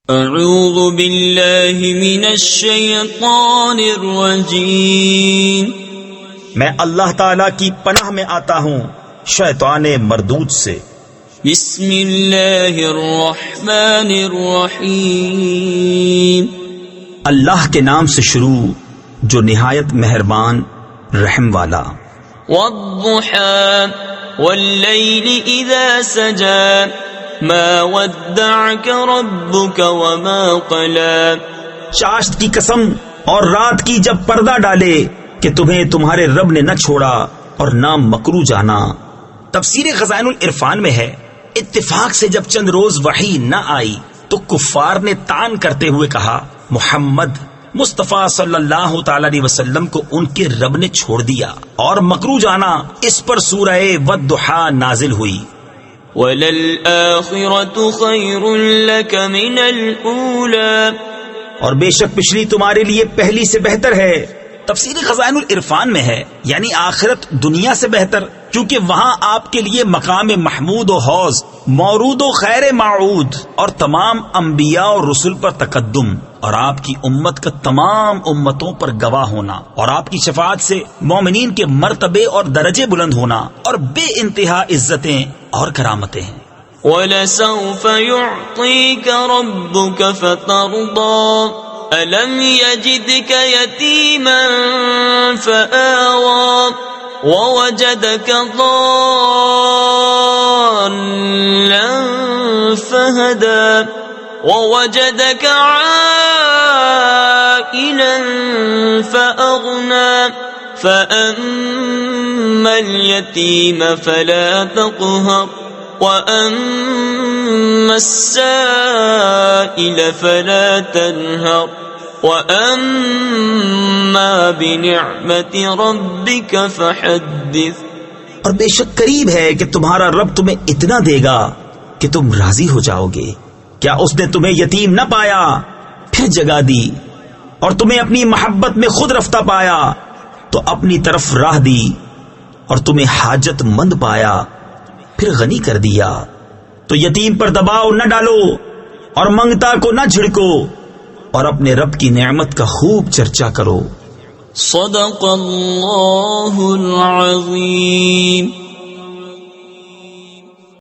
اعوذ باللہ من الشیطان الرجیم، میں اللہ تعالی کی پناہ میں آتا ہوں شیطان مردود سے۔ بسم اللہ الرحمن الرحیم، اللہ کے نام سے شروع جو نہایت مہربان رحم والا۔ والضحى واللیل اذا سجى ما ودعك ربك وما قلى۔ چاشت کی قسم اور رات کی جب پردہ ڈالے کہ تمہیں تمہارے رب نے نہ چھوڑا اور نہ مکرو جانا۔ تفسیر خزائن العرفان میں ہے، اتفاق سے جب چند روز وحی نہ آئی تو کفار نے تان کرتے ہوئے کہا محمد مصطفیٰ صلی اللہ تعالی علیہ وسلم کو ان کے رب نے چھوڑ دیا، اور مکرو جانا۔ اس پر سورہ والضحیٰ نازل ہوئی۔ وَلَلْآخِرَةُ خَيْرٌ لَكَ مِنَ الْأُولَى، اور بے شک پچھلی تمہارے لیے پہلی سے بہتر ہے۔ تفسیر خزائن العرفان میں ہے، یعنی آخرت دنیا سے بہتر، کیونکہ وہاں آپ کے لیے مقام محمود و حوض مورود و خیر معود، اور تمام انبیاء اور رسل پر تقدم، اور آپ کی امت کا تمام امتوں پر گواہ ہونا، اور آپ کی شفاعت سے مومنین کے مرتبے اور درجے بلند ہونا، اور بے انتہا عزتیں اور کرامتیں ہیں۔ وَلَسَوْفَ يُعْطِيكَ رَبُّكَ فَتَرْضَىٰ، أَلَمْ يَجِدْكَ يَتِيمًا فَآوَىٰ، وَوَجَدَكَ ضَالًّا فَهَدَىٰ، وَوَجَدَكَ عَائِلًا فَأَغْنَىٰ، فَأَمَّا الْيَتِيمَ فَلَا تَقْهَرْ، وَأَمَّا السَّائِلَ فَلَا تَنْهَرْ، وَأَمَّا بِنِعْمَةِ رَبِّكَ فَحَدِّثْ۔ اور بے شک قریب ہے کہ تمہارا رب تمہیں اتنا دے گا کہ تم راضی ہو جاؤ گے۔ کیا اس نے تمہیں یتیم نہ پایا پھر جگہ دی، اور تمہیں اپنی محبت میں خود رفتہ پایا تو اپنی طرف راہ دی، اور تمہیں حاجت مند پایا پھر غنی کر دیا؟ تو یتیم پر دباؤ نہ ڈالو اور منگتا کو نہ جھڑکو، اور اپنے رب کی نعمت کا خوب چرچا کرو۔ صدق اللہ العظیم۔